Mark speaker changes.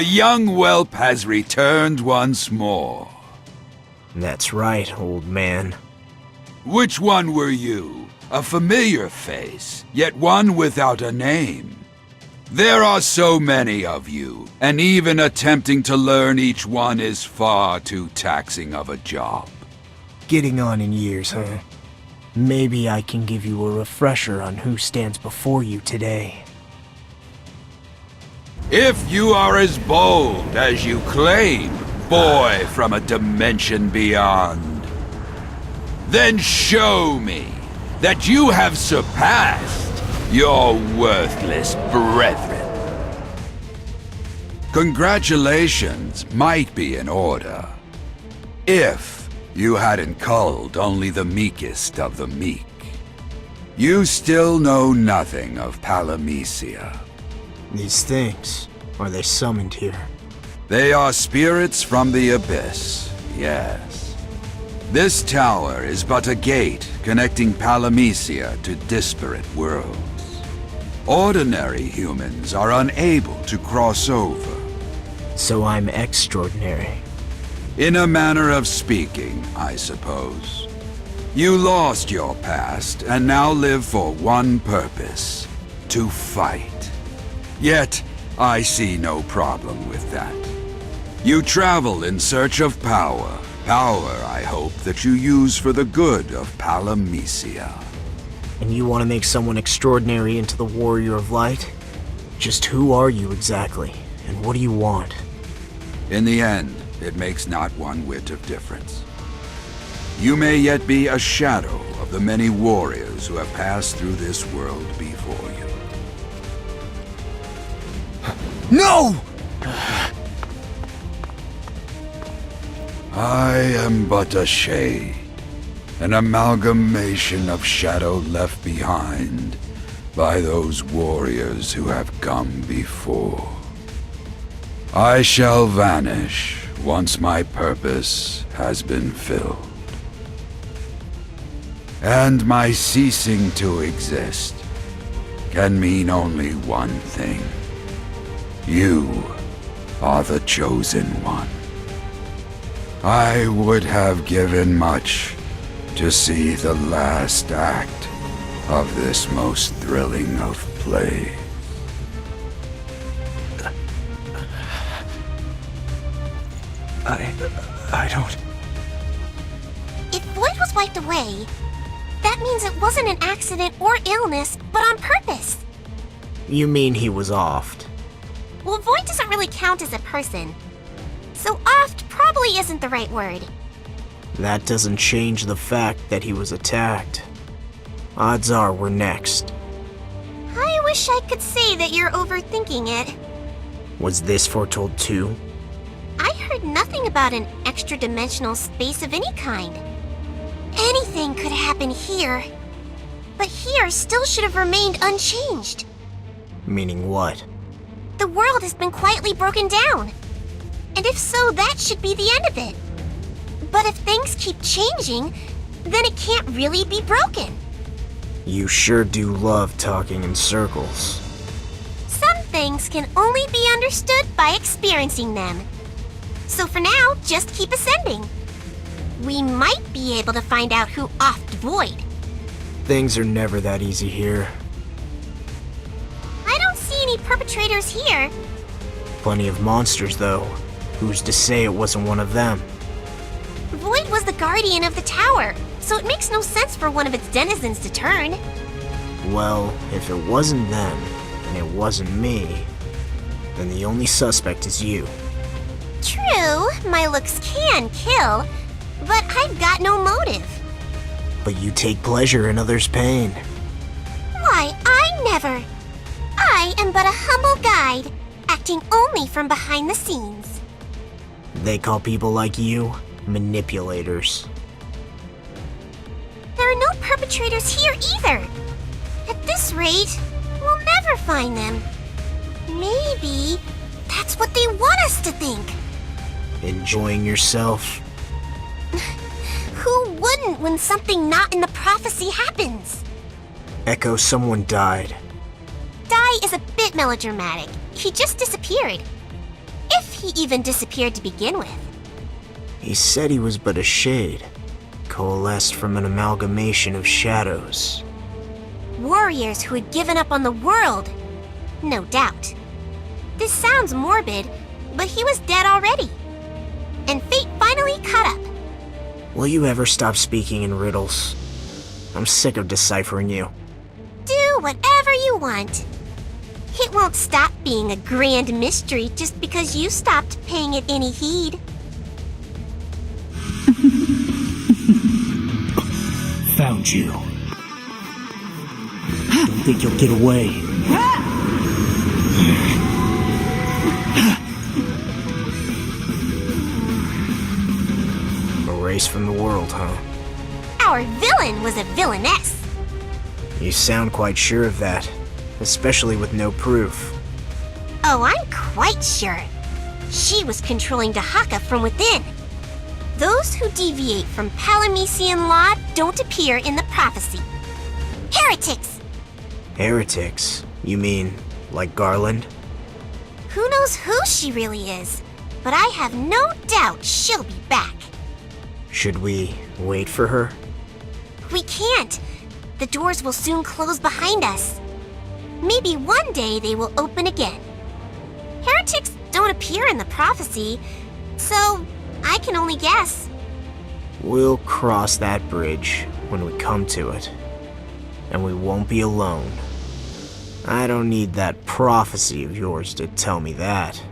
Speaker 1: The young whelp has returned once more.
Speaker 2: That's right, old man.
Speaker 1: Which one were you? A familiar face, yet one without a name. There are so many of you, and even attempting to learn each one is far too taxing of a job.
Speaker 2: Getting on in years, huh? Maybe I can give you a refresher on who stands before you today.
Speaker 1: If you are as bold as you claim, boy from a dimension beyond, then show me that you have surpassed your worthless brethren. Congratulations might be in order, if you hadn't culled only the meekest of the meek. You still know nothing of Palamecia.
Speaker 2: These things, are they summoned here?
Speaker 1: They are spirits from the abyss, yes. This tower is but a gate connecting Palamecia to disparate worlds. Ordinary humans are unable to cross over.
Speaker 2: So I'm extraordinary.
Speaker 1: In a manner of speaking, I suppose. You lost your past and now live for one purpose: to fight. Yet, I see no problem with that. You travel in search of power. Power, I hope, that you use for the good of Palamecia.
Speaker 2: And you want to make someone extraordinary into the Warrior of Light? Just who are you exactly, and what do you want?
Speaker 1: In the end, it makes not one whit of difference. You may yet be a shadow of the many warriors who have passed through this world before you.
Speaker 2: No!
Speaker 1: I am but a shade, an amalgamation of shadow left behind by those warriors who have come before. I shall vanish once my purpose has been filled. And my ceasing to exist can mean only one thing. You are the chosen one. I would have given much to see the last act of this most thrilling of plays.
Speaker 2: I don't...
Speaker 3: If Voyd was wiped away, that means it wasn't an accident or illness, but on purpose.
Speaker 2: You mean he was offed?
Speaker 3: Well, Voyd doesn't really count as a person. So offed probably isn't the right word.
Speaker 2: That doesn't change the fact that he was attacked. Odds are we're next.
Speaker 3: I wish I could say that you're overthinking it.
Speaker 2: Was this foretold too?
Speaker 3: I heard nothing about an extra-dimensional space of any kind. Anything could happen here. But here still should have remained unchanged.
Speaker 2: Meaning what?
Speaker 3: The world has been quietly broken down. And if so, that should be the end of it. But if things keep changing, then it can't really be broken.
Speaker 2: You sure do love talking in circles.
Speaker 3: Some things can only be understood by experiencing them. So for now, just keep ascending. We might be able to find out who offed Voyd.
Speaker 2: Things are never that easy here.
Speaker 3: I don't see any perpetrators here.
Speaker 2: Plenty of monsters, though. Who's to say it wasn't one of them?
Speaker 3: Voyd was the guardian of the tower, so it makes no sense for one of its denizens to turn.
Speaker 2: Well, if it wasn't them, and it wasn't me, then the only suspect is you.
Speaker 3: True, my looks can kill, but I've got no motive.
Speaker 2: But you take pleasure in others' pain.
Speaker 3: Why, I never. I am but a humble guide, acting only from behind the scenes.
Speaker 2: They call people like you manipulators.
Speaker 3: There are no perpetrators here either. At this rate, we'll never find them. Maybe that's what they want us to think.
Speaker 2: Enjoying yourself?
Speaker 3: Who wouldn't when something not in the prophecy happens?
Speaker 2: Echo, someone died.
Speaker 3: Die is a bit melodramatic. He just disappeared. he even disappeared to begin with.
Speaker 2: He said he was but a shade, coalesced from an amalgamation of shadows.
Speaker 3: Warriors who had given up on the world. No doubt. This sounds morbid, but he was dead already. And fate finally caught up.
Speaker 2: Will you ever stop speaking in riddles? I'm sick of deciphering you.
Speaker 3: Do whatever you want. It won't stop being a grand mystery just because you stopped paying it any heed.
Speaker 2: Found you. Don't think you'll get away. Erased from the world, huh?
Speaker 3: Our villain was a villainess.
Speaker 2: You sound quite sure of that, especially with no proof.
Speaker 3: Oh, I'm quite sure. She was controlling Dahaka from within. Those who deviate from Palamecian law don't appear in the prophecy. Heretics!
Speaker 2: Heretics? You mean, like Garland?
Speaker 3: Who knows who she really is, but I have no doubt she'll be back.
Speaker 2: Should we wait for her?
Speaker 3: We can't. The doors will soon close behind us. Maybe one day they will open again. Heretics don't appear in the prophecy, so I can only guess.
Speaker 2: We'll cross that bridge when we come to it. And we won't be alone. I don't need that prophecy of yours to tell me that.